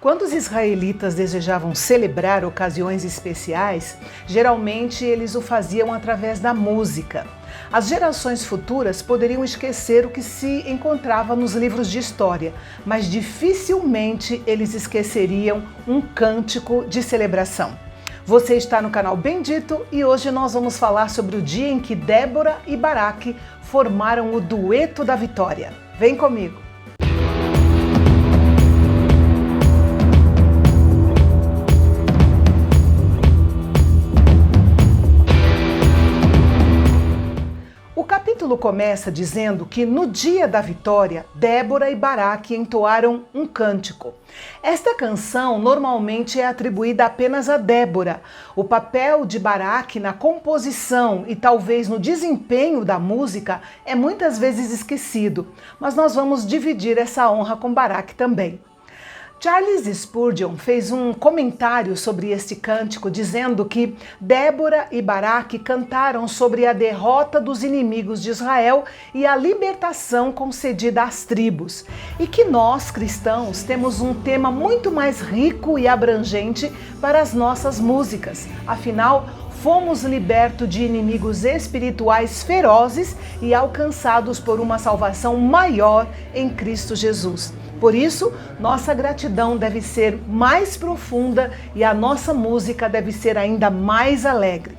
Quando os israelitas desejavam celebrar ocasiões especiais, geralmente eles o faziam através da música. As gerações futuras poderiam esquecer o que se encontrava nos livros de história, mas dificilmente eles esqueceriam um cântico de celebração. Você está no canal Bendito e hoje nós vamos falar sobre o dia em que Débora e Baraque formaram o dueto da vitória. Vem comigo! O capítulo começa dizendo que no dia da vitória, Débora e Baraque entoaram um cântico. Esta canção normalmente é atribuída apenas a Débora. O papel de Baraque na composição e talvez no desempenho da música é muitas vezes esquecido, mas nós vamos dividir essa honra com Baraque também. Charles Spurgeon fez um comentário sobre este cântico, dizendo que Débora e Baraque cantaram sobre a derrota dos inimigos de Israel e a libertação concedida às tribos, e que nós, cristãos, temos um tema muito mais rico e abrangente para as nossas músicas. Afinal, fomos libertos de inimigos espirituais ferozes e alcançados por uma salvação maior em Cristo Jesus. Por isso, nossa gratidão deve ser mais profunda e a nossa música deve ser ainda mais alegre.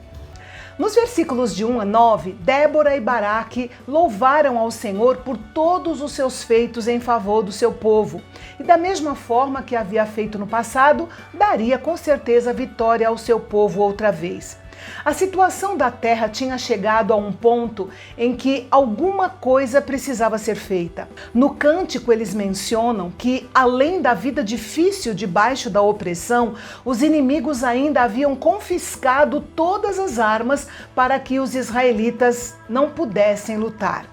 Nos versículos de 1 a 9, Débora e Baraque louvaram ao Senhor por todos os seus feitos em favor do seu povo. E da mesma forma que havia feito no passado, daria com certeza vitória ao seu povo outra vez. A situação da terra tinha chegado a um ponto em que alguma coisa precisava ser feita. No cântico eles mencionam que, além da vida difícil debaixo da opressão, os inimigos ainda haviam confiscado todas as armas para que os israelitas não pudessem lutar.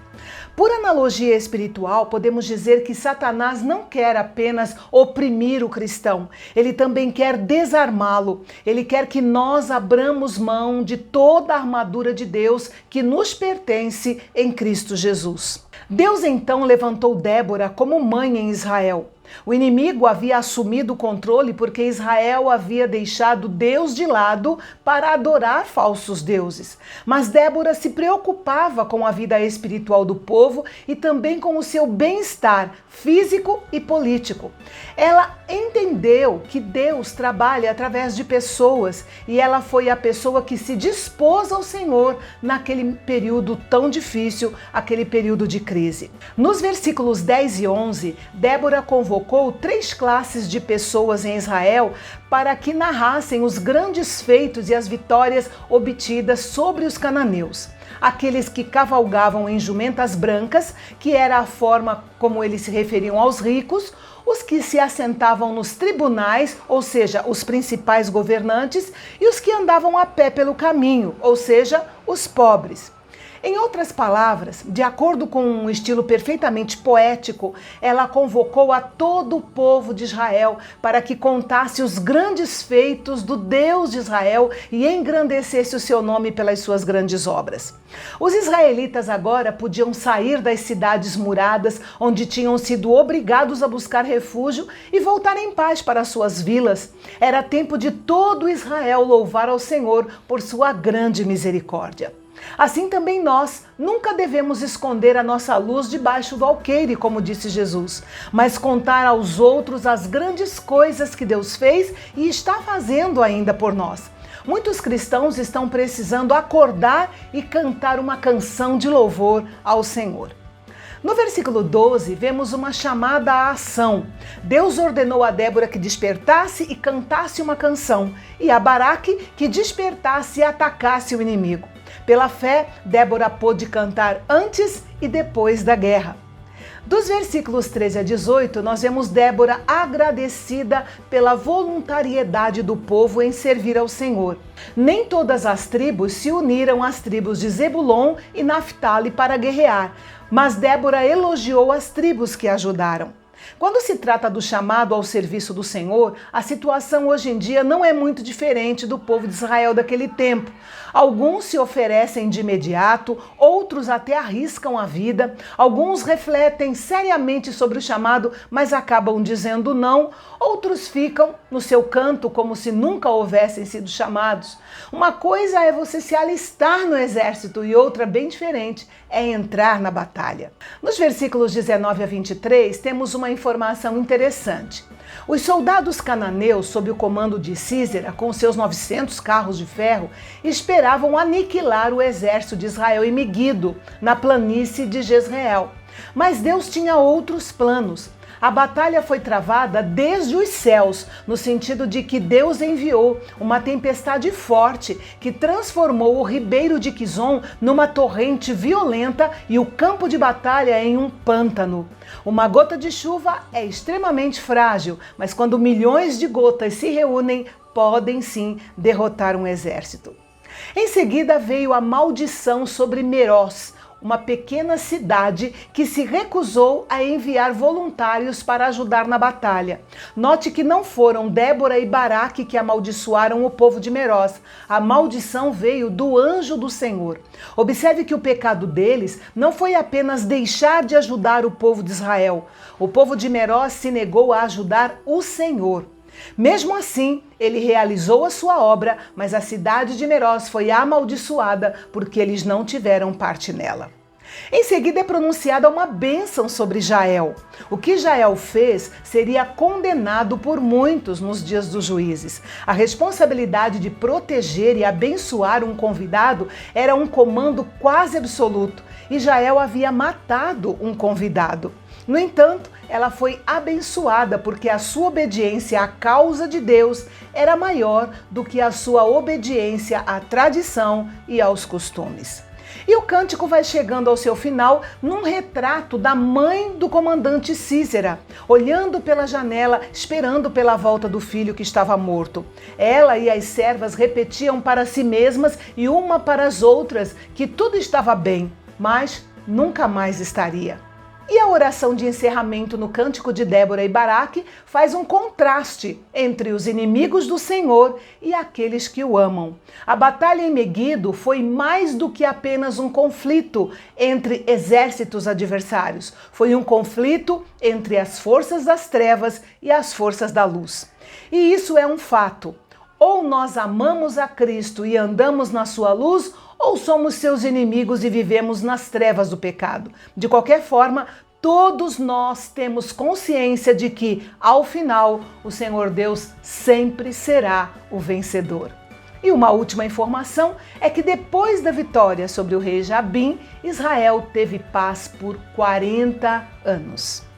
Por analogia espiritual, podemos dizer que Satanás não quer apenas oprimir o cristão, ele também quer desarmá-lo. Ele quer que nós abramos mão de toda a armadura de Deus que nos pertence em Cristo Jesus. Deus então levantou Débora como mãe em Israel. O inimigo havia assumido o controle porque Israel havia deixado Deus de lado para adorar falsos deuses. Mas Débora se preocupava com a vida espiritual do povo e também com o seu bem-estar físico e político. Ela entendeu que Deus trabalha através de pessoas e ela foi a pessoa que se dispôs ao Senhor naquele período tão difícil, aquele período de crise. Nos versículos 10 e 11, Débora convocou 3 classes de pessoas em Israel para que narrassem os grandes feitos e as vitórias obtidas sobre os cananeus. Aqueles que cavalgavam em jumentas brancas, que era a forma como eles se referiam aos ricos, os que se assentavam nos tribunais, ou seja, os principais governantes, e os que andavam a pé pelo caminho, ou seja, os pobres. Em outras palavras, de acordo com um estilo perfeitamente poético, ela convocou a todo o povo de Israel para que contasse os grandes feitos do Deus de Israel e engrandecesse o seu nome pelas suas grandes obras. Os israelitas agora podiam sair das cidades muradas, onde tinham sido obrigados a buscar refúgio, e voltar em paz para suas vilas. Era tempo de todo Israel louvar ao Senhor por sua grande misericórdia. Assim também nós nunca devemos esconder a nossa luz debaixo do alqueire, como disse Jesus, mas contar aos outros as grandes coisas que Deus fez e está fazendo ainda por nós. Muitos cristãos estão precisando acordar e cantar uma canção de louvor ao Senhor. No versículo 12, vemos uma chamada à ação. Deus ordenou a Débora que despertasse e cantasse uma canção, e a Baraque que despertasse e atacasse o inimigo. Pela fé, Débora pôde cantar antes e depois da guerra. Dos versículos 13 a 18, nós vemos Débora agradecida pela voluntariedade do povo em servir ao Senhor. Nem todas as tribos se uniram às tribos de Zebulon e Naftali para guerrear, mas Débora elogiou as tribos que ajudaram. Quando se trata do chamado ao serviço do Senhor, a situação hoje em dia não é muito diferente do povo de Israel daquele tempo. Alguns se oferecem de imediato, outros até arriscam a vida, alguns refletem seriamente sobre o chamado, mas acabam dizendo não, outros ficam no seu canto como se nunca houvessem sido chamados. Uma coisa é você se alistar no exército e outra, bem diferente, é entrar na batalha. Nos versículos 19 a 23, temos uma informação interessante. Os soldados cananeus, sob o comando de Sísera, com seus 900 carros de ferro, esperavam aniquilar o exército de Israel em Meguido, na planície de Jezreel. Mas Deus tinha outros planos. A batalha foi travada desde os céus, no sentido de que Deus enviou uma tempestade forte que transformou o ribeiro de Quizon numa torrente violenta e o campo de batalha em um pântano. Uma gota de chuva é extremamente frágil, mas quando milhões de gotas se reúnem, podem sim derrotar um exército. Em seguida veio a maldição sobre Meroz, uma pequena cidade que se recusou a enviar voluntários para ajudar na batalha. Note que não foram Débora e Baraque que amaldiçoaram o povo de Meroz. A maldição veio do anjo do Senhor. Observe que o pecado deles não foi apenas deixar de ajudar o povo de Israel. O povo de Meroz se negou a ajudar o Senhor. Mesmo assim, ele realizou a sua obra, mas a cidade de Meroz foi amaldiçoada porque eles não tiveram parte nela. Em seguida é pronunciada uma bênção sobre Jael. O que Jael fez seria condenado por muitos nos dias dos juízes. A responsabilidade de proteger e abençoar um convidado era um comando quase absoluto, e Jael havia matado um convidado. No entanto, ela foi abençoada porque a sua obediência à causa de Deus era maior do que a sua obediência à tradição e aos costumes. E o cântico vai chegando ao seu final num retrato da mãe do comandante Sísera, olhando pela janela, esperando pela volta do filho que estava morto. Ela e as servas repetiam para si mesmas e uma para as outras que tudo estava bem, mas nunca mais estaria. E a oração de encerramento no cântico de Débora e Baraque faz um contraste entre os inimigos do Senhor e aqueles que o amam. A batalha em Meguido foi mais do que apenas um conflito entre exércitos adversários. Foi um conflito entre as forças das trevas e as forças da luz. E isso é um fato. Ou nós amamos a Cristo e andamos na sua luz, ou somos seus inimigos e vivemos nas trevas do pecado. De qualquer forma, todos nós temos consciência de que, ao final, o Senhor Deus sempre será o vencedor. E uma última informação é que depois da vitória sobre o rei Jabim, Israel teve paz por 40 anos.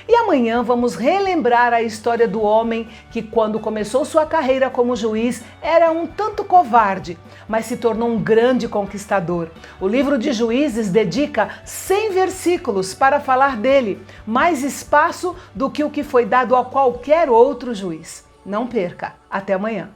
E amanhã vamos relembrar a história do homem que, quando começou sua carreira como juiz, era um tanto covarde, mas se tornou um grande conquistador. O livro de Juízes dedica 100 versículos para falar dele, mais espaço do que o que foi dado a qualquer outro juiz. Não perca! Até amanhã!